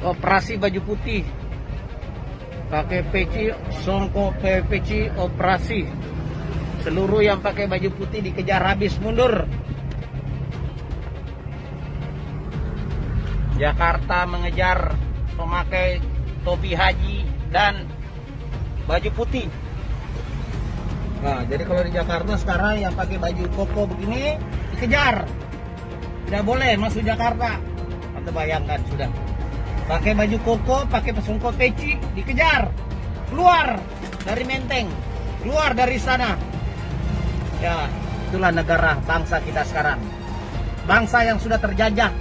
operasi baju putih, pakai peci, songkok peci operasi. Seluruh yang pakai baju putih dikejar habis mundur. Jakarta mengejar pemakai topi haji dan baju putih. Nah, jadi kalau di Jakarta sekarang yang pakai baju koko begini dikejar. Tidak boleh masuk Jakarta. Anda bayangkan sudah. Pakai baju koko, pakai songkok peci dikejar. Keluar dari Menteng, keluar dari sana. Ya, itulah negara bangsa kita sekarang. Bangsa yang sudah terjajah.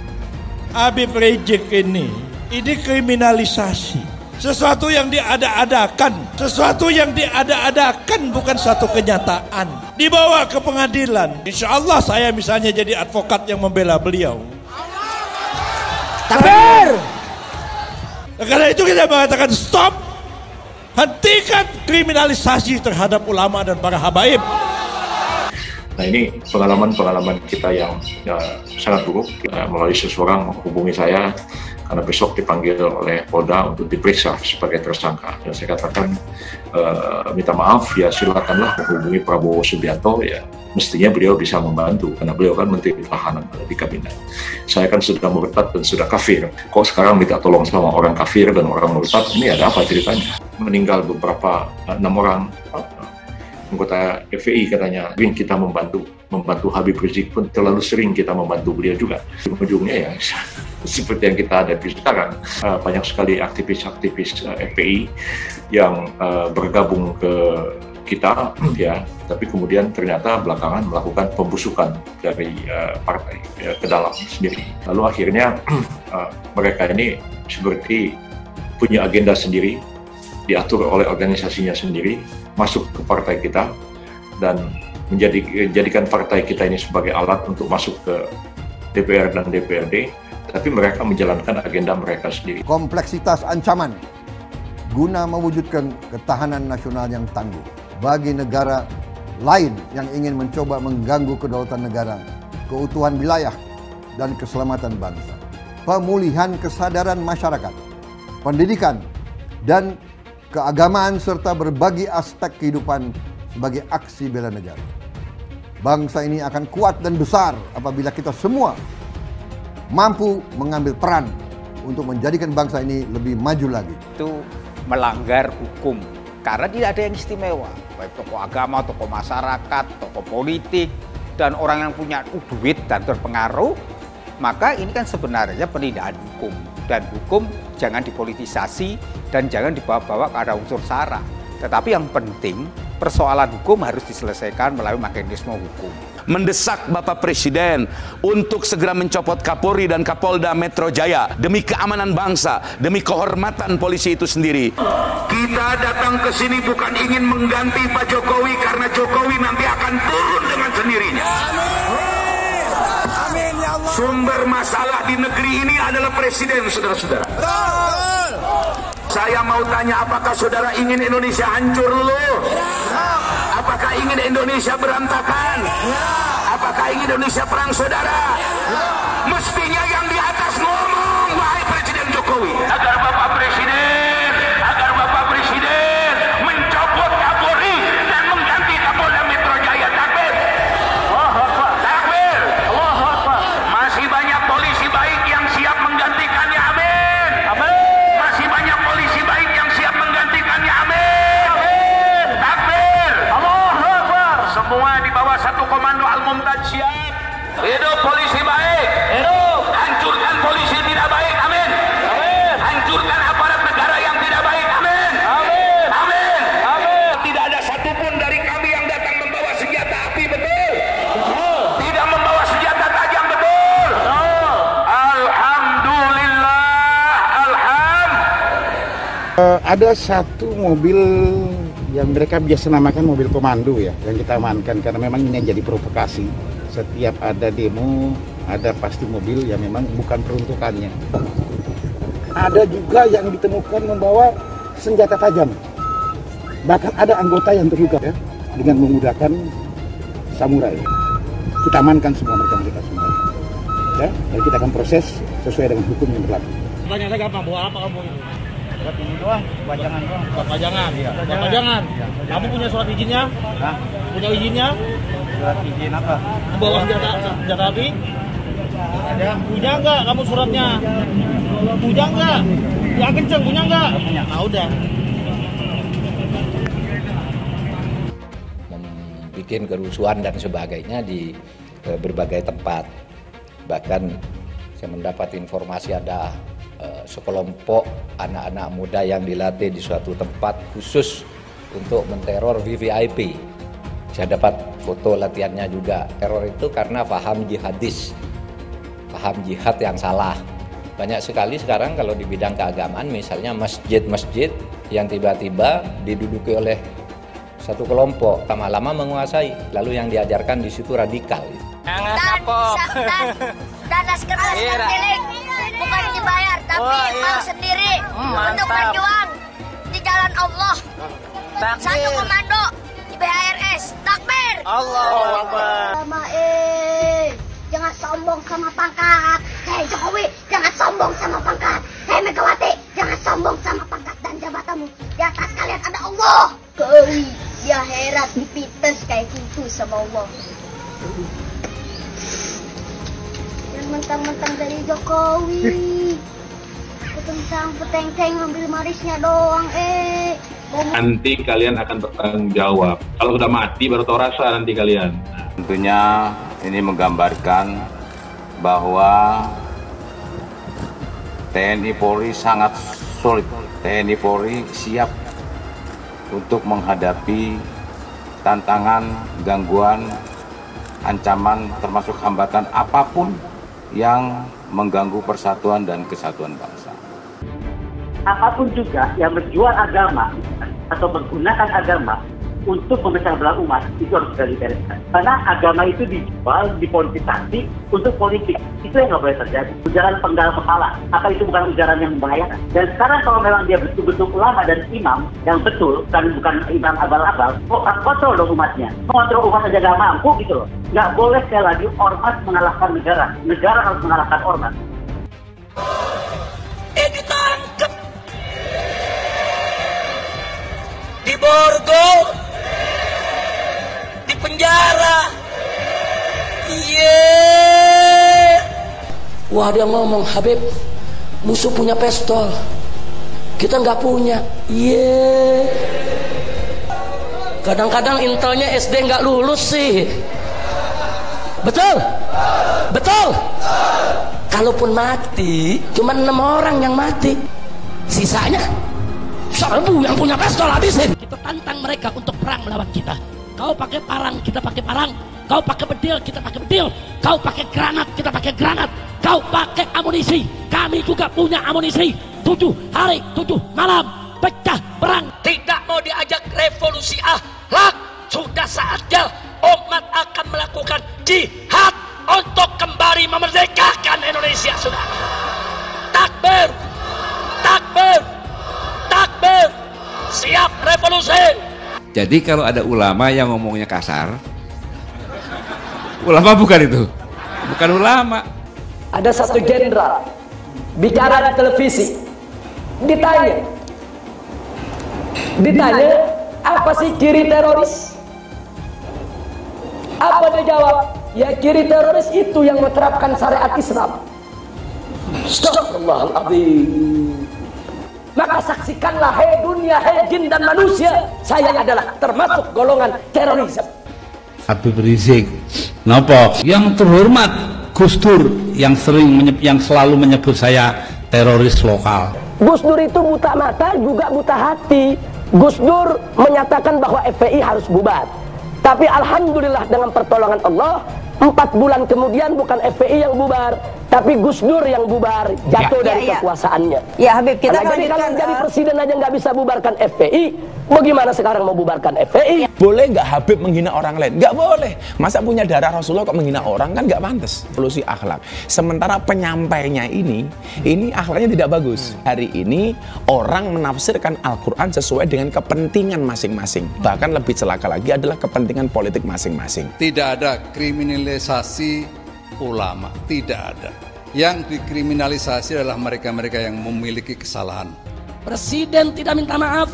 Habib Rizik ini kriminalisasi. Sesuatu yang diada-adakan. Sesuatu yang diada-adakan bukan satu kenyataan. Dibawa ke pengadilan. Insya Allah saya misalnya jadi advokat yang membela beliau. Takbir! Karena itu kita mengatakan stop. Hentikan kriminalisasi terhadap ulama dan para habaib. Nah, ini pengalaman kita yang sangat buruk. Melalui seseorang menghubungi saya karena besok dipanggil oleh Polda untuk diperiksa sebagai tersangka. Dan saya katakan minta maaf, ya silakanlah menghubungi Prabowo Subianto, ya mestinya beliau bisa membantu karena beliau kan Menteri Pertahanan di kabinet. Saya kan sudah murtad dan sudah kafir. Kok sekarang minta tolong sama orang kafir dan orang murtad? Ini ada apa ceritanya? Meninggal beberapa 6 orang. Anggota FPI katanya, kita membantu Habib Rizik pun terlalu sering kita membantu beliau juga. Ujungnya ya seperti yang kita hadapi sekarang, banyak sekali aktivis-aktivis FPI yang bergabung ke kita, ya, tapi kemudian ternyata belakangan melakukan pembusukan dari partai ke dalam sendiri. Lalu akhirnya mereka ini seperti punya agenda sendiri, diatur oleh organisasinya sendiri, masuk ke partai kita dan menjadikan partai kita ini sebagai alat untuk masuk ke DPR dan DPRD, tapi mereka menjalankan agenda mereka sendiri. Kompleksitas ancaman guna mewujudkan ketahanan nasional yang tangguh bagi negara lain yang ingin mencoba mengganggu kedaulatan negara, keutuhan wilayah, dan keselamatan bangsa. Pemulihan kesadaran masyarakat, pendidikan, dan keagamaan serta berbagai aspek kehidupan sebagai aksi bela negara. Bangsa ini akan kuat dan besar apabila kita semua mampu mengambil peran untuk menjadikan bangsa ini lebih maju lagi. Itu melanggar hukum karena tidak ada yang istimewa, baik tokoh agama, tokoh masyarakat, tokoh politik, dan orang yang punya duit dan berpengaruh, maka ini kan sebenarnya penindakan hukum. Dan hukum jangan dipolitisasi dan jangan dibawa-bawa ke arah unsur SARA. Tetapi yang penting persoalan hukum harus diselesaikan melalui mekanisme hukum. Mendesak Bapak Presiden untuk segera mencopot Kapolri dan Kapolda Metro Jaya demi keamanan bangsa, demi kehormatan polisi itu sendiri. Kita datang ke sini bukan ingin mengganti Pak Jokowi karena Jokowi nanti akan turun dengan sendirinya. Amin ya Allah. Sumber masalah di negeri ini adalah presiden, saudara-saudara. Saya mau tanya, apakah saudara ingin Indonesia hancur dulu? Apakah ingin Indonesia berantakan? Apakah ingin Indonesia perang saudara? Mestinya yang di atas ngomong, wahai Presiden Jokowi, agar Bapak Presiden mencopot Kapolri dan mengganti Kapolda Metro Jaya. Takbir. Takbir. Masih banyak polisi baik yang siap menggantikannya. Amin. Masih banyak polisi baik yang siap menggantikannya. Amin. Takbir. Semua di bawah satu komando Al-Mumtaz siap. Hidup polisi baik. Hidup. Hancurkan polisi tidak baik. Amin. Hancurkan aparat negara yang tidak baik. Amin. Amin. Tidak ada satupun dari kami yang datang membawa senjata api, betul? Tidak membawa senjata tajam, betul? Alhamdulillah. Ada satu mobil yang mereka biasa namakan mobil komando ya, yang kita amankan karena memang ini jadi provokasi. Setiap ada demo, ada pasti mobil yang memang bukan peruntukannya. Ada juga yang ditemukan membawa senjata tajam. Bahkan ada anggota yang terluka ya, dengan menggunakan samurai. Kita amankan semua mereka semua. Ya, dan kita akan proses sesuai dengan hukum yang berlaku. Pertanyaan saya gampang, bawa apa kamu ini? Buat ini doang, pajangan doang. Buat pajangan? Iya. Buat pajangan? Iya. Kamu punya surat izinnya? Hah? Punya izinnya? Surat izin apa? Bawa senjata api? Ada. Punya nggak kamu suratnya? Punya nggak? Yang kenceng, punya nggak? Punya. Nah udah. Bikin kerusuhan dan sebagainya di berbagai tempat. Bahkan saya mendapat informasi ada sekelompok anak-anak muda yang dilatih di suatu tempat khusus untuk menteror VVIP. Saya dapat foto latihannya juga. Teror itu karena paham jihadis, paham jihad yang salah. Banyak sekali sekarang kalau di bidang keagamaan, misalnya masjid-masjid yang tiba-tiba diduduki oleh satu kelompok, lama-lama menguasai, lalu yang diajarkan di situ radikal. Dan naskah milik bukan dibayar, tapi mau sendiri untuk berjuang di jalan Allah. Satu komando di BHRS, takbir. Allahu Akbar. Jangan sombong sama pangkat. Hei Jokowi, jangan sombong sama pangkat. Hei Megawati, jangan sombong sama pangkat dan jabatanmu. Di atas kalian ada Allah. Koi, ya herat dipites kayak gitu sama Allah. Jangan mentang-mentang dari Jokowi. Petentang peteng-teng ngambil marisnya doang, Nanti kalian akan bertanggung jawab. Kalau sudah mati baru tahu rasa nanti kalian. Tentunya ini menggambarkan bahwa TNI Polri sangat solid. TNI Polri siap untuk menghadapi tantangan, gangguan, ancaman termasuk hambatan apapun yang mengganggu persatuan dan kesatuan bangsa. Apapun juga yang menjual agama atau menggunakan agama untuk memecah belah umat, itu harus segera dibereskan. Karena agama itu dijual, dipolitisasi untuk politik. Itu yang nggak boleh terjadi. Ujaran penggal kepala, apa itu bukan ujaran yang membahayakan? Dan sekarang kalau memang dia betul-betul ulama dan imam yang betul, dan bukan imam abal-abal, kontrol dong umatnya. Mengontrol umat saja nggak mampu gitu loh. Nggak boleh sekali lagi ormas mengalahkan negara. Negara harus mengalahkan ormas. Ditangkap di Borgol, di penjara. Wah, dia ngomong, Habib, musuh punya pistol, kita nggak punya. Kadang-kadang intelnya SD nggak lulus sih. Betul? Betul? Kalaupun mati, cuma 6 orang yang mati. Sisanya serbu yang punya pistol habisin. Kita tantang mereka untuk perang melawan kita. Kau pakai parang, kita pakai parang. Kau pakai bedil, kita pakai bedil. Kau pakai granat, kita pakai granat. Kau pakai amunisi, kami juga punya amunisi. 7 hari, 7 malam, pecah perang. Tidak mau diajak revolusi akhlak. Sudah saatnya umat akan melakukan jihad untuk kembali memerdekakan Indonesia, sudah. Takbir, takbir, takbir, siap revolusi. Jadi kalau ada ulama yang ngomongnya kasar, ulama bukan itu, bukan ulama. Ada satu jenderal bicara di televisi, ditanya apa sih ciri teroris? Apa dia jawab? Ya, ciri teroris itu yang menerapkan syariat Islam. Astagfirullahaladzim. Maka saksikanlah, hei dunia, hei jin dan manusia, saya adalah termasuk golongan teroris. Habib Rizik, napa? Yang terhormat Gus Dur yang selalu menyebut saya teroris lokal. Gus Dur itu buta mata juga buta hati. Gus Dur menyatakan bahwa FPI harus bubar. Tapi alhamdulillah dengan pertolongan Allah, 4 bulan kemudian bukan FPI yang bubar, tapi Gus Dur yang bubar, jatuh dari kekuasaannya. Ya Habib, kita jadi kalau jadi presiden aja nggak bisa bubarkan FPI, bagaimana sekarang mau bubarkan FPI? Boleh nggak Habib menghina orang lain? Nggak boleh. Masa punya darah Rasulullah kok menghina orang, kan nggak pantas. Evolusi akhlak. Sementara penyampainya ini akhlaknya tidak bagus. Hari ini orang menafsirkan Al-Quran sesuai dengan kepentingan masing-masing. Bahkan lebih celaka lagi adalah kepentingan politik masing-masing. Tidak ada kriminalisasi ulama, tidak ada. Yang dikriminalisasi adalah mereka-mereka yang memiliki kesalahan. Presiden tidak minta maaf,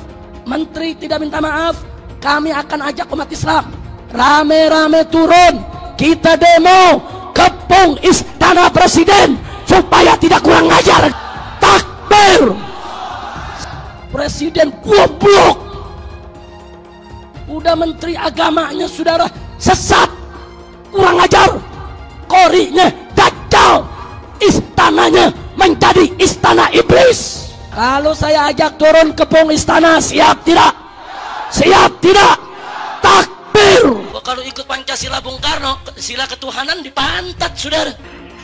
menteri tidak minta maaf, kami akan ajak umat Islam rame-rame turun, kita demo kepung istana presiden supaya tidak kurang ajar. Takbir. Presiden goblok, udah menteri agamanya saudara sesat, kurang ajar, korinya dajjal, istananya menjadi istana iblis. Kalau saya ajak turun kepung istana, siap tidak? Siap tidak? Takbir. Kalau ikut Pancasila Bung Karno, sila ketuhanan dipantat saudara.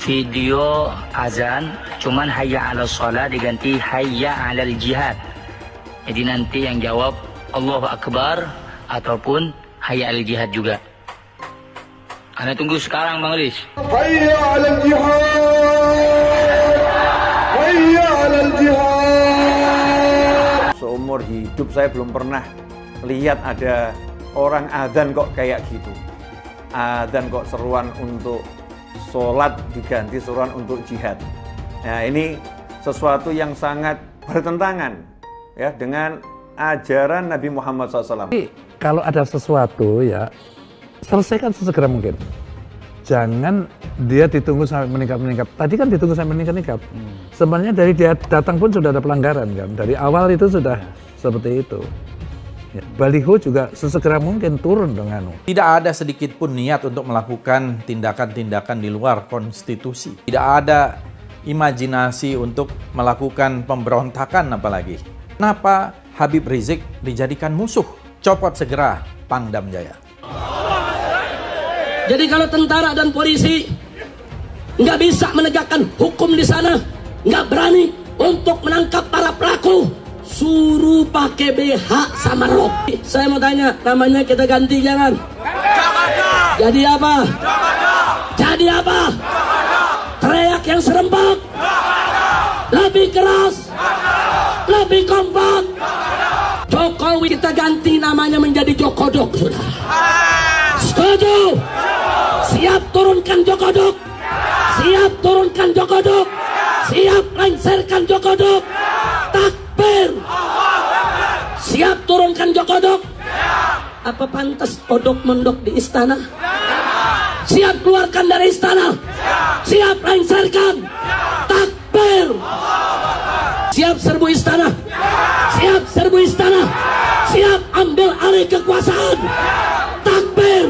Video azan cuman hayya 'alal shalah diganti hayya 'alal jihad. Jadi nanti yang jawab Allahu Akbar ataupun hayya 'alal jihad juga. Anda tunggu sekarang Bang Riz. Hayya 'alal jihad. Hayya 'alal jihad. Seumur hidup saya belum pernah lihat ada orang adzan kok kayak gitu. Adzan kok seruan untuk sholat diganti seruan untuk jihad. Nah ini sesuatu yang sangat bertentangan ya dengan ajaran Nabi Muhammad SAW. Kalau ada sesuatu ya selesaikan sesegera mungkin. Jangan dia ditunggu sampai meningkat-meningkat. Tadi kan ditunggu sampai meningkat-meningkat. Sebenarnya dari dia datang pun sudah ada pelanggaran kan. Dari awal itu sudah seperti itu. Ya, baliho juga sesegera mungkin turun dengan. Tidak ada sedikit pun niat untuk melakukan tindakan-tindakan di luar konstitusi. Tidak ada imajinasi untuk melakukan pemberontakan apalagi. Kenapa Habib Rizik dijadikan musuh? Copot segera Pangdam Jaya. Jadi kalau tentara dan polisi nggak bisa menegakkan hukum di sana, nggak berani untuk menangkap para pelaku, suruh pakai BH sama rok. Saya mau tanya, namanya kita ganti jangan? Jadi apa? Jadi apa? Teriak yang serempak, lebih keras, lebih kompak. Jokowi kita ganti namanya menjadi Jokodok, sudah. Setuju? Siap turunkan Jokodok. Siap turunkan Jokodok. Siap lengserkan Jokodok. Takbir. Siap turunkan Jokodok. Apa pantas odok mondok di istana? Siap keluarkan dari istana. Siap lengserkan. Takbir. Siap serbu istana. Siap serbu istana. Siap ambil alih kekuasaan. Takbir.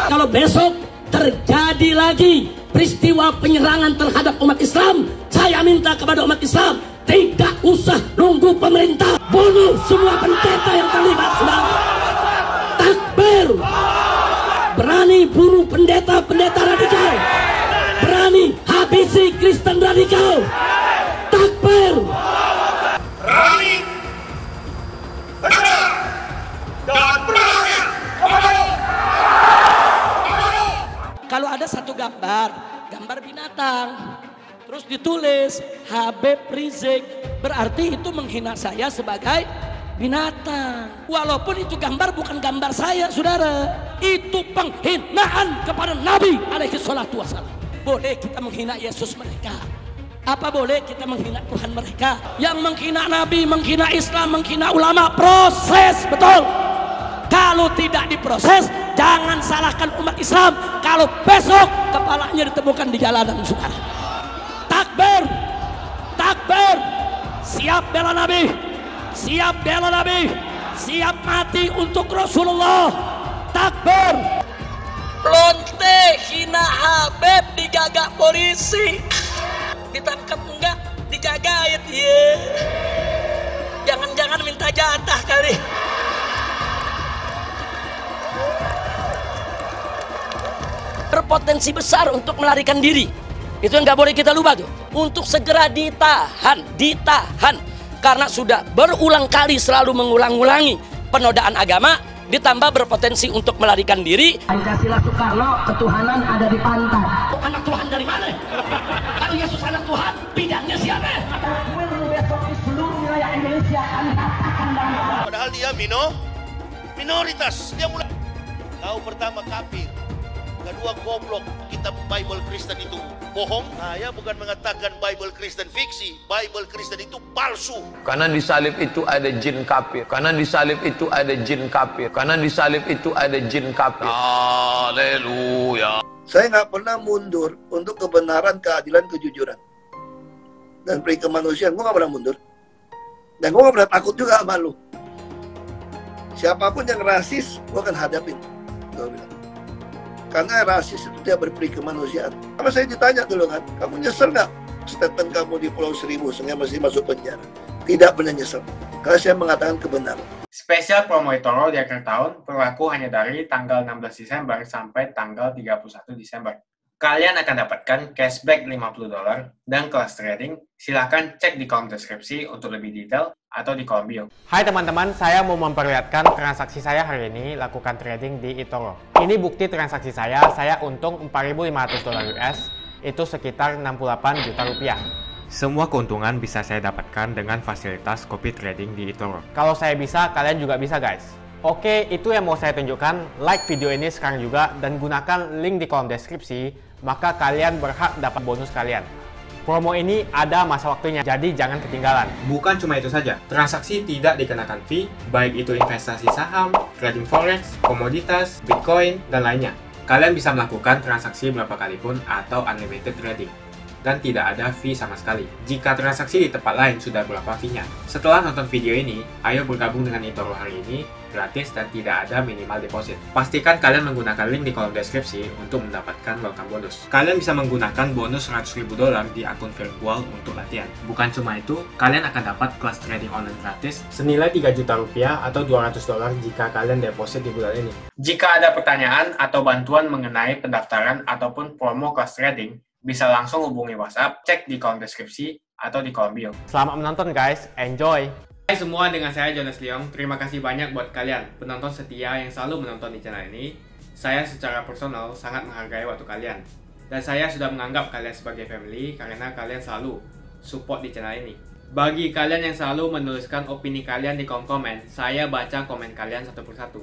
Kalau besok terjadi lagi peristiwa penyerangan terhadap umat Islam, saya minta kepada umat Islam tidak usah nunggu pemerintah, bunuh semua pendeta yang terlibat. Sudah. Takbir. Berani bunuh pendeta-pendeta radikal, berani habisi Kristen radikal. Takbir. Berani, benar, dan berani. Kalau ada satu gambar binatang, terus ditulis Habib Rizik, berarti itu menghina saya sebagai binatang. Walaupun itu gambar bukan gambar saya, saudara. Itu penghinaan kepada Nabi alaihi salatu wassalam. Boleh kita menghina Yesus mereka. Apa boleh kita menghina Tuhan mereka? Yang menghina Nabi, menghina Islam, menghina ulama, proses, betul. Kalau tidak diproses, jangan salahkan umat Islam kalau besok kepalanya ditemukan di jalanan, saudara. Takbir. Takbir. Siap bela Nabi. Siap bela Nabi. Siap mati untuk Rasulullah. Takbir. Lonte hina Habib dijaga polisi. Ditangkap enggak? Dijagain. Jangan-jangan minta jatah kali. Berpotensi besar untuk melarikan diri. Itu yang nggak boleh kita lupa tuh. Untuk segera ditahan. Karena sudah berulang kali selalu mengulang-ulangi penodaan agama, ditambah berpotensi untuk melarikan diri. Pancasila Soekarno, ketuhanan ada di pantat. Anak Tuhan dari mana? Kalau Yesus anak Tuhan, bidangnya siapa? Besok di seluruh wilayah Indonesia kami katakan dalam. Padahal dia minoritas. Dia mulai. Kau pertama kafir. Kedua, goblok, kitab Bible Kristen itu bohong. Saya bukan mengatakan Bible Kristen fiksi, Bible Kristen itu palsu. Karena di salib itu ada jin kafir. Karena di salib itu ada jin kafir. Karena di salib itu ada jin kafir. Haleluya. Saya nggak pernah mundur untuk kebenaran, keadilan, kejujuran. Dan peri kemanusiaan, gue nggak pernah mundur. Dan gue nggak pernah takut juga sama lu. Siapapun yang rasis, gue akan hadapin. Gue bilang. Karena rasis itu dia berperi kemanusiaan. Sama saya ditanya dulu kan, kamu nyesel nggak statement kamu di Pulau Seribu sehingga masih masuk penjara? Tidak pernah nyesel. Karena saya mengatakan kebenaran. Spesial promo eToro di akhir tahun berlaku hanya dari tanggal 16 Desember sampai tanggal 31 Desember. Kalian akan dapatkan cashback $50 dan kelas trading. Silahkan cek di kolom deskripsi untuk lebih detail atau di kolom bio. Hai teman-teman, saya mau memperlihatkan transaksi saya hari ini lakukan trading di eToro. Ini bukti transaksi saya untung $4.500 US, itu sekitar 68 juta rupiah. Semua keuntungan bisa saya dapatkan dengan fasilitas copy trading di eToro. Kalau saya bisa, kalian juga bisa guys. Oke, itu yang mau saya tunjukkan. Like video ini sekarang juga dan gunakan link di kolom deskripsi, maka kalian berhak dapat bonus kalian. Promo ini ada masa waktunya, jadi jangan ketinggalan. Bukan cuma itu saja, transaksi tidak dikenakan fee, baik itu investasi saham, trading forex, komoditas, bitcoin, dan lainnya. Kalian bisa melakukan transaksi berapa kali pun atau unlimited trading. Dan tidak ada fee sama sekali. Jika transaksi di tempat lain sudah berapa fee-nya. Setelah nonton video ini, ayo bergabung dengan eToro hari ini, gratis dan tidak ada minimal deposit. Pastikan kalian menggunakan link di kolom deskripsi untuk mendapatkan welcome bonus. Kalian bisa menggunakan bonus $100.000 di akun virtual untuk latihan. Bukan cuma itu, kalian akan dapat kelas trading online gratis senilai 3 juta rupiah atau $200 jika kalian deposit di bulan ini. Jika ada pertanyaan atau bantuan mengenai pendaftaran ataupun promo kelas trading, bisa langsung hubungi WhatsApp, cek di kolom deskripsi atau di kolom bio. Selamat menonton guys, enjoy! Hai semua, dengan saya Jonas Leong. Terima kasih banyak buat kalian, penonton setia yang selalu menonton di channel ini. Saya secara personal sangat menghargai waktu kalian. Dan saya sudah menganggap kalian sebagai family karena kalian selalu support di channel ini. Bagi kalian yang selalu menuliskan opini kalian di kolom komen, saya baca komen kalian satu persatu.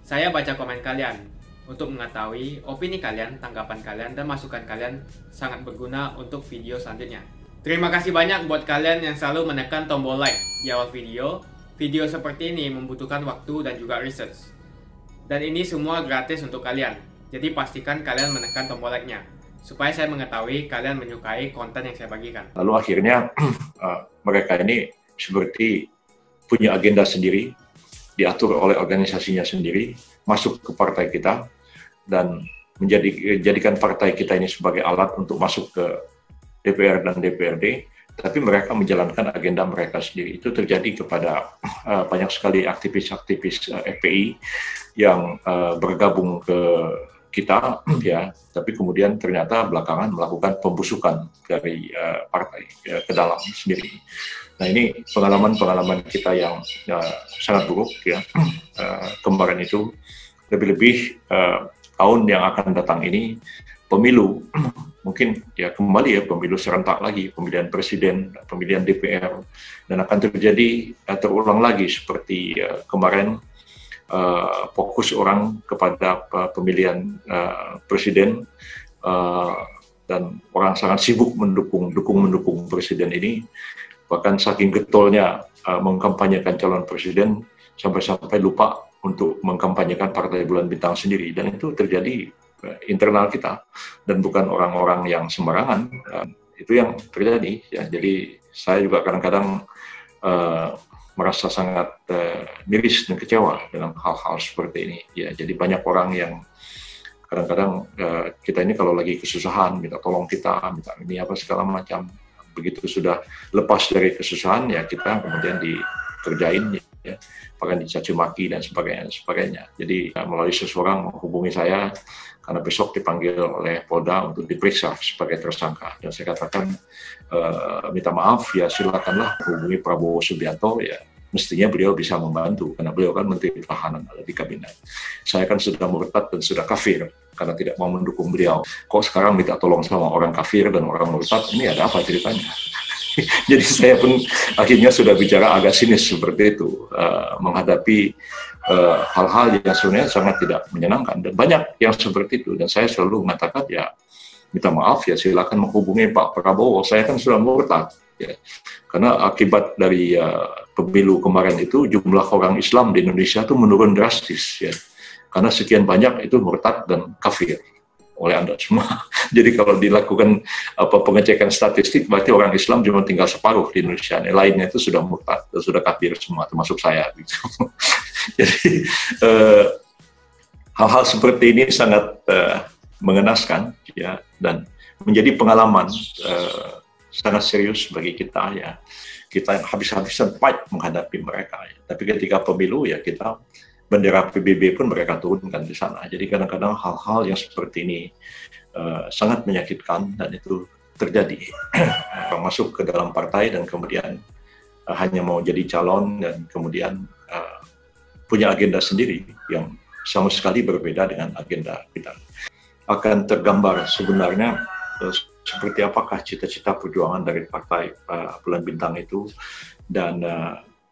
Saya baca komen kalian untuk mengetahui opini kalian, tanggapan kalian, dan masukan kalian sangat berguna untuk video selanjutnya. Terima kasih banyak buat kalian yang selalu menekan tombol like di awal video. Video seperti ini membutuhkan waktu dan juga research. Dan ini semua gratis untuk kalian. Jadi pastikan kalian menekan tombol like-nya, supaya saya mengetahui kalian menyukai konten yang saya bagikan. Lalu akhirnya mereka ini seperti punya agenda sendiri, diatur oleh organisasinya sendiri, masuk ke partai kita, dan menjadikan partai kita ini sebagai alat untuk masuk ke DPR dan DPRD, tapi mereka menjalankan agenda mereka sendiri. Itu terjadi kepada banyak sekali aktivis-aktivis FPI yang bergabung ke kita, ya, tapi kemudian ternyata belakangan melakukan pembusukan dari partai ke dalam sendiri. Nah, ini pengalaman-pengalaman kita yang sangat buruk, ya. Kemarin itu lebih-lebih tahun yang akan datang ini pemilu, mungkin ya kembali ya pemilu serentak lagi, pemilihan presiden, pemilihan DPR, dan akan terjadi terulang lagi seperti kemarin, fokus orang kepada pemilihan presiden, dan orang sangat sibuk mendukung presiden ini, bahkan saking getolnya mengkampanyekan calon presiden sampai lupa untuk mengkampanyekan Partai Bulan Bintang sendiri, dan itu terjadi internal kita dan bukan orang-orang yang sembarangan. Itu yang terjadi, ya. Jadi saya juga kadang-kadang merasa sangat miris dan kecewa dengan hal-hal seperti ini, ya. Jadi banyak orang yang kadang-kadang kita ini kalau lagi kesusahan minta tolong kita, minta ini apa segala macam. Begitu sudah lepas dari kesusahan, ya kita kemudian dikerjain, ya, bahkan dicaci maki dan sebagainya. Jadi melalui seseorang menghubungi saya karena besok dipanggil oleh Polda untuk diperiksa sebagai tersangka, dan saya katakan minta maaf, ya silakanlah hubungi Prabowo Subianto, ya mestinya beliau bisa membantu karena beliau kan Menteri Pertahanan, ada di kabinet. Saya kan sudah murtad dan sudah kafir karena tidak mau mendukung beliau. Kok sekarang minta tolong sama orang kafir dan orang murtad? Ini ada apa ceritanya? Jadi saya pun akhirnya sudah bicara agak sinis seperti itu, menghadapi hal-hal yang sebenarnya sangat tidak menyenangkan, dan banyak yang seperti itu. Dan saya selalu mengatakan, ya minta maaf ya, silakan menghubungi Pak Prabowo, saya kan sudah murtad ya. Karena akibat dari pemilu kemarin itu jumlah orang Islam di Indonesia itu menurun drastis ya, karena sekian banyak itu murtad dan kafir oleh Anda semua. Jadi kalau dilakukan pengecekan statistik, berarti orang Islam cuma tinggal separuh di Indonesia. Lainnya itu sudah murtad, sudah kafir semua, termasuk saya. Gitu. Jadi hal-hal seperti ini sangat mengenaskan, ya, dan menjadi pengalaman sangat serius bagi kita. Ya, kita habis-habisan fight menghadapi mereka. Ya. Tapi ketika pemilu, ya kita bendera PBB pun mereka turunkan di sana. Jadi kadang-kadang hal-hal yang seperti ini sangat menyakitkan, dan itu terjadi. Masuk ke dalam partai dan kemudian hanya mau jadi calon, dan kemudian punya agenda sendiri yang sama sekali berbeda dengan agenda kita. Akan tergambar sebenarnya seperti apakah cita-cita perjuangan dari Partai Bulan Bintang itu, dan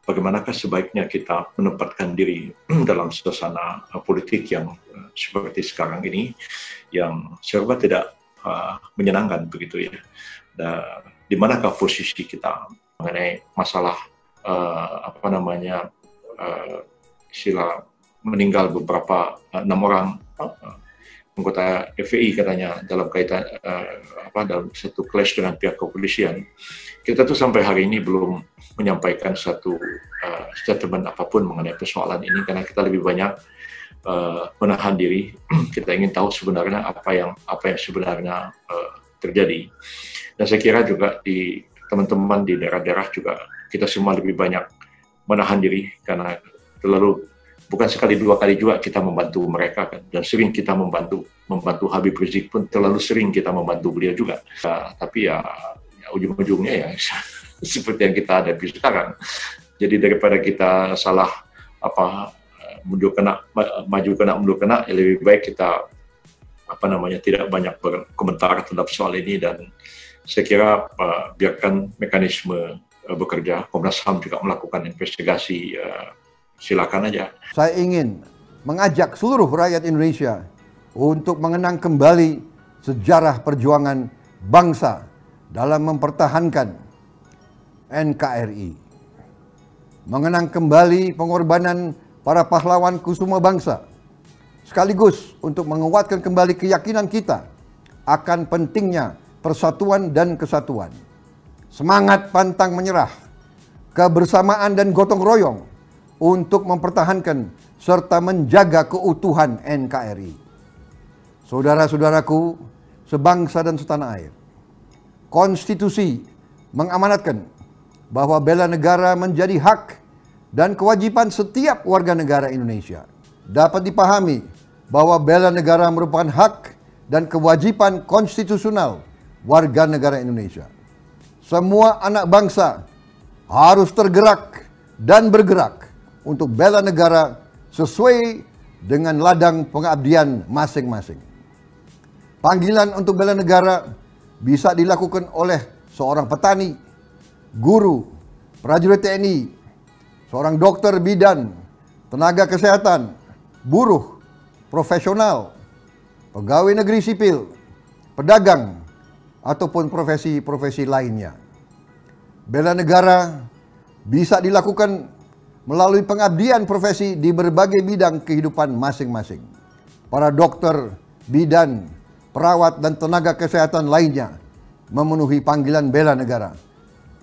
bagaimanakah sebaiknya kita menempatkan diri dalam suasana politik yang seperti sekarang ini, yang serba tidak menyenangkan begitu ya. Dan di manakah posisi kita mengenai masalah istilah meninggal beberapa 6 orang anggota FPI katanya dalam kaitan dalam satu clash dengan pihak kepolisian. Kita tuh sampai hari ini belum menyampaikan satu statement apapun mengenai persoalan ini, karena kita lebih banyak menahan diri. Kita ingin tahu sebenarnya apa yang sebenarnya terjadi. Dan saya kira juga di teman-teman di daerah-daerah juga kita semua lebih banyak menahan diri, karena bukan sekali dua kali juga kita membantu mereka kan, dan sering kita membantu Habib Rizik pun terlalu sering kita membantu beliau juga. Tapi ya ujung-ujungnya ya seperti yang kita hadapi sekarang. Jadi daripada kita salah mundur kena mundur kena, ya lebih baik kita tidak banyak berkomentar terhadap soal ini, dan saya kira biarkan mekanisme bekerja. Komnas HAM juga melakukan investigasi. Silakan aja. Saya ingin mengajak seluruh rakyat Indonesia untuk mengenang kembali sejarah perjuangan bangsa dalam mempertahankan NKRI. Mengenang kembali pengorbanan para pahlawan kusuma bangsa, sekaligus untuk menguatkan kembali keyakinan kita akan pentingnya persatuan dan kesatuan. Semangat pantang menyerah, kebersamaan dan gotong royong untuk mempertahankan serta menjaga keutuhan NKRI. Saudara-saudaraku, sebangsa dan setanah air, konstitusi mengamanatkan bahwa bela negara menjadi hak dan kewajiban setiap warga negara Indonesia. Dapat dipahami bahwa bela negara merupakan hak dan kewajiban konstitusional warga negara Indonesia. Semua anak bangsa harus tergerak dan bergerak untuk bela negara sesuai dengan ladang pengabdian masing-masing. Panggilan untuk bela negara bisa dilakukan oleh seorang petani, guru, prajurit TNI, seorang dokter bidan, tenaga kesehatan, buruh, profesional, pegawai negeri sipil, pedagang, ataupun profesi-profesi lainnya. Bela negara bisa dilakukan melalui pengabdian profesi di berbagai bidang kehidupan masing-masing. Para dokter, bidan, perawat, dan tenaga kesehatan lainnya memenuhi panggilan bela negara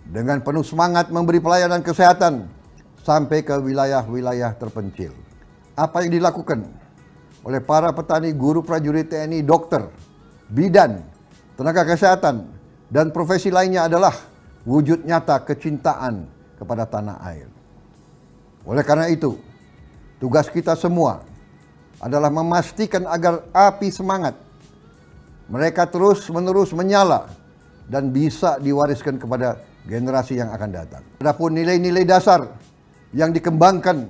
dengan penuh semangat memberi pelayanan kesehatan sampai ke wilayah-wilayah terpencil. Apa yang dilakukan oleh para petani, guru, prajurit TNI, dokter, bidan, tenaga kesehatan, dan profesi lainnya adalah wujud nyata kecintaan kepada tanah air. Oleh karena itu, tugas kita semua adalah memastikan agar api semangat mereka terus-menerus menyala dan bisa diwariskan kepada generasi yang akan datang. Adapun nilai-nilai dasar yang dikembangkan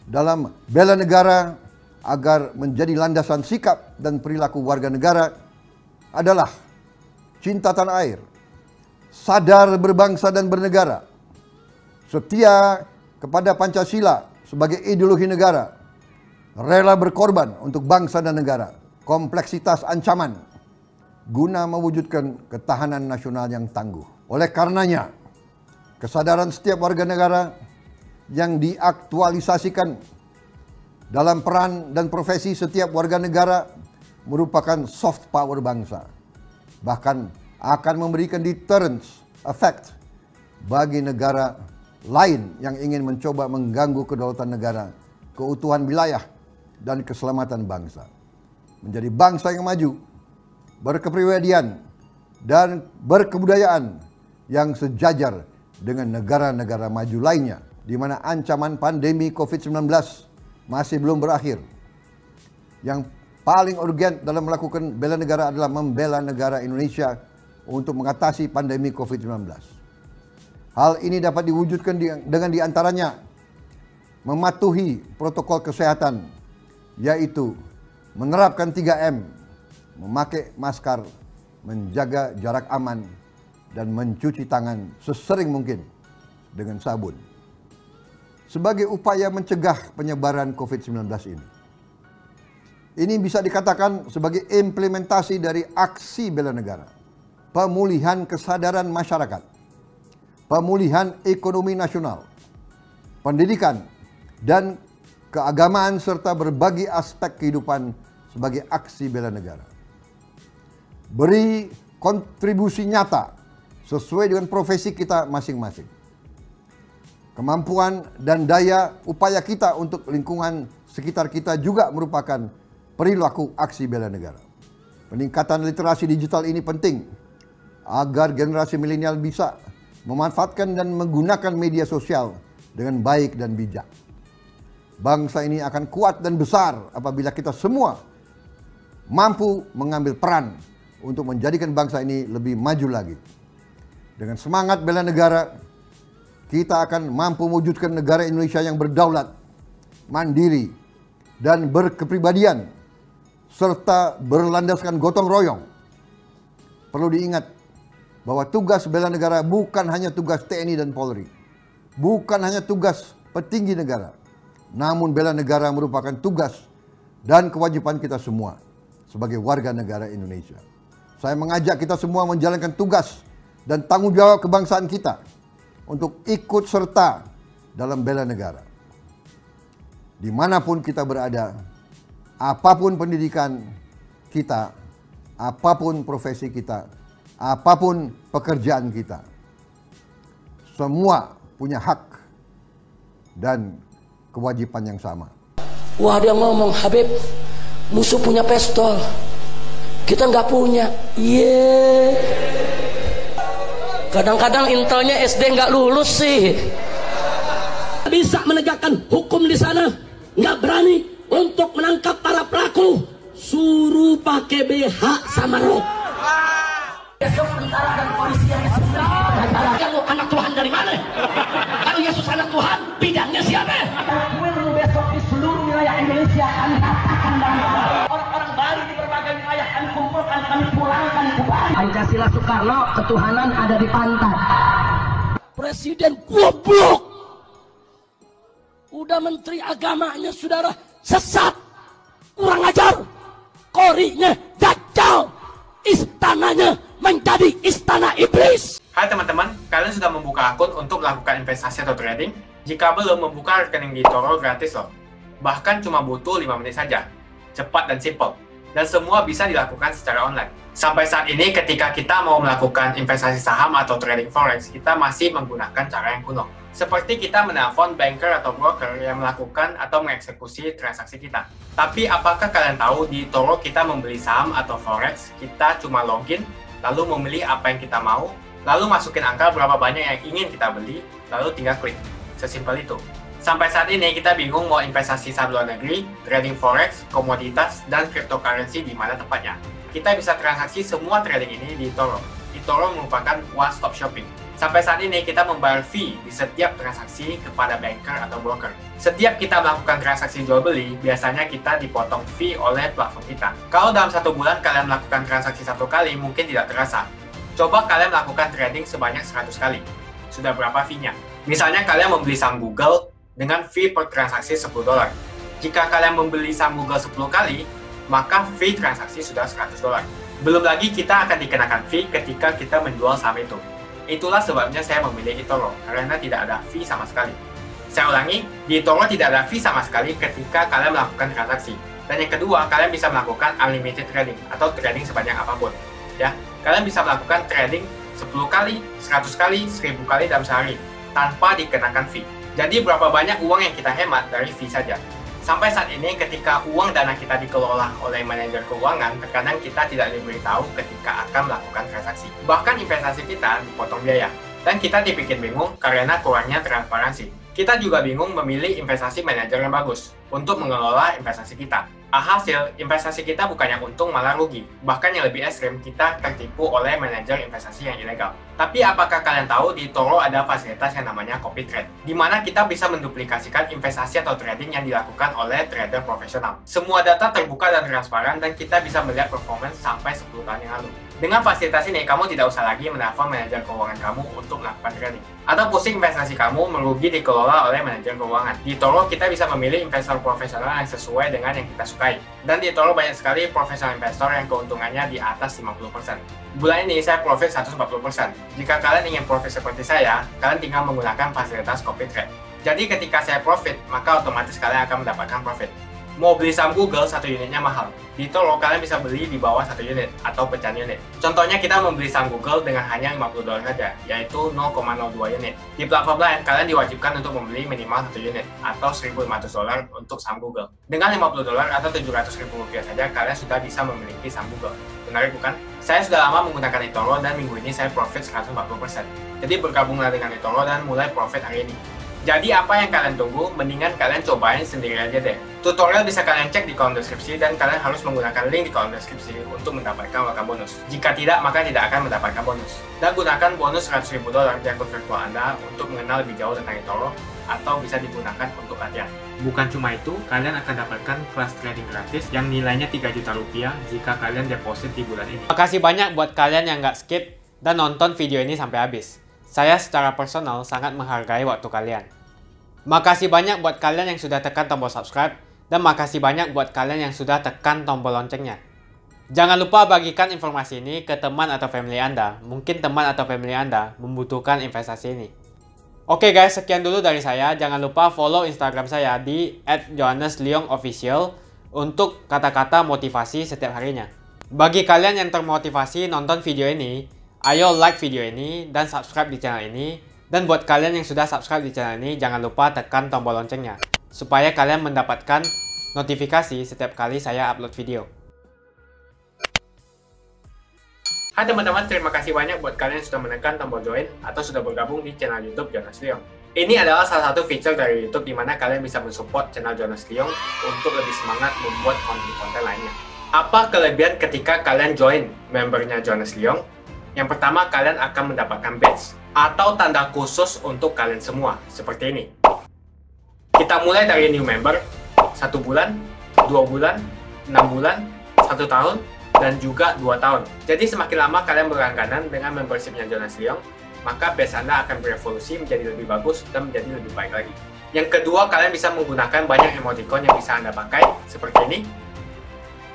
dalam bela negara agar menjadi landasan sikap dan perilaku warga negara adalah cinta tanah air, sadar berbangsa dan bernegara, setia kepada Pancasila sebagai ideologi negara, rela berkorban untuk bangsa dan negara, kompleksitas ancaman, guna mewujudkan ketahanan nasional yang tangguh. Oleh karenanya, kesadaran setiap warga negara yang diaktualisasikan dalam peran dan profesi setiap warga negara merupakan soft power bangsa. Bahkan akan memberikan deterrence effect bagi negara lain yang ingin mencoba mengganggu kedaulatan negara, keutuhan wilayah, dan keselamatan bangsa. Menjadi bangsa yang maju, berkepribadian, dan berkebudayaan yang sejajar dengan negara-negara maju lainnya, di mana ancaman pandemi COVID-19 masih belum berakhir. Yang paling urgen dalam melakukan bela negara adalah membela negara Indonesia untuk mengatasi pandemi COVID-19. Hal ini dapat diwujudkan dengan diantaranya mematuhi protokol kesehatan, yaitu menerapkan 3M, memakai masker, menjaga jarak aman, dan mencuci tangan sesering mungkin dengan sabun. Sebagai upaya mencegah penyebaran COVID-19 ini. Ini bisa dikatakan sebagai implementasi dari aksi bela negara, pemulihan kesadaran masyarakat, pemulihan ekonomi nasional, pendidikan, dan keagamaan serta berbagai aspek kehidupan sebagai aksi bela negara. Beri kontribusi nyata sesuai dengan profesi kita masing-masing. Kemampuan dan daya upaya kita untuk lingkungan sekitar kita juga merupakan perilaku aksi bela negara. Peningkatan literasi digital ini penting agar generasi milenial bisa memanfaatkan dan menggunakan media sosial dengan baik dan bijak. Bangsa ini akan kuat dan besar apabila kita semua mampu mengambil peran untuk menjadikan bangsa ini lebih maju lagi. Dengan semangat bela negara, kita akan mampu mewujudkan negara Indonesia yang berdaulat, mandiri, dan berkepribadian, serta berlandaskan gotong royong. Perlu diingat bahwa tugas bela negara bukan hanya tugas TNI dan Polri, bukan hanya tugas petinggi negara, namun bela negara merupakan tugas dan kewajiban kita semua sebagai warga negara Indonesia. Saya mengajak kita semua menjalankan tugas dan tanggung jawab kebangsaan kita untuk ikut serta dalam bela negara. Dimanapun kita berada, apapun pendidikan kita, apapun profesi kita, apapun pekerjaan kita, semua punya hak dan kewajiban yang sama. Wah, dia ngomong, Habib, musuh punya pistol, kita nggak punya. Kadang-kadang intelnya SD nggak lulus sih. Bisa menegakkan hukum di sana, nggak berani untuk menangkap para pelaku, suruh pakai BH sama rok. Besok tentara dan polisi yang kalau anak Tuhan dari mana? Kalau Yesus anak Tuhan, bidangnya siapa? Besok di seluruh wilayah Indonesia kami katakan dan orang-orang Bali di berbagai wilayah kami kumpulkan, kami pulangkan ke Bali. Pancasila Soekarno, ketuhanan ada di pantat. Presiden goblok. Udah menteri agamanya saudara sesat, kurang ajar, korinya dajjal, istananya menjadi istana iblis. Hai teman-teman, kalian sudah membuka akun untuk melakukan investasi atau trading? Jika belum, membuka rekening di Toro gratis loh. Bahkan cuma butuh 5 menit saja. Cepat dan simple. Dan semua bisa dilakukan secara online. Sampai saat ini ketika kita mau melakukan investasi saham atau trading forex, kita masih menggunakan cara yang kuno. Seperti kita menelpon banker atau broker yang melakukan atau mengeksekusi transaksi kita. Tapi apakah kalian tahu di Toro kita membeli saham atau forex, kita cuma login, lalu memilih apa yang kita mau, lalu masukin angka berapa banyak yang ingin kita beli, lalu tinggal klik. Sesimpel itu. Sampai saat ini kita bingung mau investasi saham luar negeri, trading forex, komoditas, dan cryptocurrency di mana tepatnya. Kita bisa transaksi semua trading ini di Toro. Di Toro merupakan one-stop shopping. Sampai saat ini kita membayar fee di setiap transaksi kepada banker atau broker. Setiap kita melakukan transaksi jual beli, biasanya kita dipotong fee oleh platform kita. Kalau dalam 1 bulan kalian melakukan transaksi 1 kali, mungkin tidak terasa. Coba kalian melakukan trading sebanyak 100 kali. Sudah berapa fee-nya? Misalnya kalian membeli saham Google dengan fee per transaksi $10. Jika kalian membeli saham Google 10 kali, maka fee transaksi sudah $100. Belum lagi kita akan dikenakan fee ketika kita menjual saham itu. Itulah sebabnya saya memilih eToro, karena tidak ada fee sama sekali. Saya ulangi, di eToro tidak ada fee sama sekali ketika kalian melakukan transaksi. Dan yang kedua, kalian bisa melakukan unlimited trading atau trading sebanyak apapun. Ya, kalian bisa melakukan trading 10 kali, 100 kali, 1000 kali dalam sehari tanpa dikenakan fee. Jadi berapa banyak uang yang kita hemat dari fee saja. Sampai saat ini ketika uang dana kita dikelola oleh manajer keuangan, terkadang kita tidak diberitahu ketika akan melakukan transaksi. Bahkan investasi kita dipotong biaya. Dan kita dibikin bingung karena kurangnya transparansi. Kita juga bingung memilih investasi manajer yang bagus untuk mengelola investasi kita. Alhasil, investasi kita bukannya untung malah rugi. Bahkan yang lebih ekstrim, kita tertipu oleh manajer investasi yang ilegal. Tapi apakah kalian tahu di eToro ada fasilitas yang namanya copy trade, di mana kita bisa menduplikasikan investasi atau trading yang dilakukan oleh trader profesional. Semua data terbuka dan transparan dan kita bisa melihat performance sampai 10 tahun yang lalu. Dengan fasilitas ini, kamu tidak usah lagi menelpon manajer keuangan kamu untuk melakukan trading. Atau pusing investasi kamu merugi dikelola oleh manajer keuangan. Di eToro, kita bisa memilih investor profesional yang sesuai dengan yang kita sukai. Dan di eToro banyak sekali profesional investor yang keuntungannya di atas 50%. Bulan ini saya profit 140%. Jika kalian ingin profit seperti saya, kalian tinggal menggunakan fasilitas copy trade. Jadi ketika saya profit, maka otomatis kalian akan mendapatkan profit. Mau beli saham Google, 1 unitnya mahal. Di eToro, kalian bisa beli di bawah 1 unit atau pecahan unit. Contohnya kita membeli saham Google dengan hanya $50 saja, yaitu 0,02 unit. Di platform lain, kalian diwajibkan untuk membeli minimal 1 unit atau $1.500 untuk saham Google. Dengan $50 atau Rp700.000 saja, kalian sudah bisa memiliki saham Google. Menarik bukan? Saya sudah lama menggunakan eToro dan minggu ini saya profit 140%. Jadi bergabunglah dengan eToro dan mulai profit hari ini. Jadi apa yang kalian tunggu? Mendingan kalian cobain sendiri aja deh. Tutorial bisa kalian cek di kolom deskripsi dan kalian harus menggunakan link di kolom deskripsi untuk mendapatkan welcome bonus. Jika tidak, maka tidak akan mendapatkan bonus. Dan gunakan bonus $100.000 di akun virtual Anda untuk mengenal lebih jauh tentang eToro atau bisa digunakan untuk latihan. Bukan cuma itu, kalian akan dapatkan kelas trading gratis yang nilainya Rp3 juta jika kalian deposit di bulan ini. Makasih banyak buat kalian yang nggak skip dan nonton video ini sampai habis. Saya secara personal sangat menghargai waktu kalian. Makasih banyak buat kalian yang sudah tekan tombol subscribe dan makasih banyak buat kalian yang sudah tekan tombol loncengnya. Jangan lupa bagikan informasi ini ke teman atau family Anda. Mungkin teman atau family Anda membutuhkan investasi ini. Oke guys, sekian dulu dari saya. Jangan lupa follow Instagram saya di @johannesleongofficial untuk kata-kata motivasi setiap harinya. Bagi kalian yang termotivasi nonton video ini, ayo like video ini dan subscribe di channel ini. Dan buat kalian yang sudah subscribe di channel ini, jangan lupa tekan tombol loncengnya supaya kalian mendapatkan notifikasi setiap kali saya upload video. Hai teman-teman, terima kasih banyak buat kalian yang sudah menekan tombol join atau sudah bergabung di channel YouTube Jonas Leong. Ini adalah salah satu feature dari YouTube di mana kalian bisa mensupport channel Jonas Leong untuk lebih semangat membuat konten-konten lainnya. Apa kelebihan ketika kalian join membernya Jonas Leong? Yang pertama, kalian akan mendapatkan badge atau tanda khusus untuk kalian semua, seperti ini. Kita mulai dari new member, 1 bulan, 2 bulan, 6 bulan, 1 tahun, dan juga 2 tahun. Jadi semakin lama kalian berlangganan dengan membershipnya Jonas Leong, maka badge Anda akan berevolusi menjadi lebih bagus dan menjadi lebih baik lagi. Yang kedua, kalian bisa menggunakan banyak emoticon yang bisa Anda pakai, seperti ini.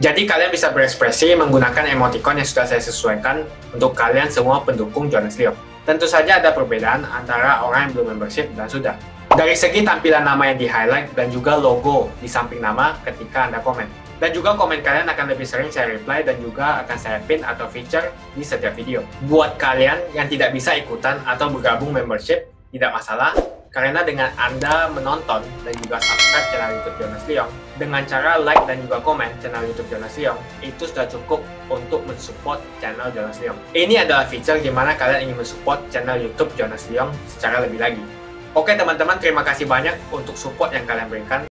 Jadi kalian bisa berekspresi menggunakan emoticon yang sudah saya sesuaikan untuk kalian semua pendukung Jonas Leong. Tentu saja ada perbedaan antara orang yang belum membership dan sudah. Dari segi tampilan nama yang di-highlight dan juga logo di samping nama ketika Anda komen. Dan juga komen kalian akan lebih sering saya reply dan juga akan saya pin atau feature di setiap video. Buat kalian yang tidak bisa ikutan atau bergabung membership, tidak masalah. Karena dengan Anda menonton dan juga subscribe channel YouTube Jonas Leong, dengan cara like dan juga komen channel YouTube Jonas Leong, itu sudah cukup untuk mensupport channel Jonas Leong. Ini adalah feature di mana kalian ingin mensupport channel YouTube Jonas Leong secara lebih lagi. Oke teman-teman, terima kasih banyak untuk support yang kalian berikan.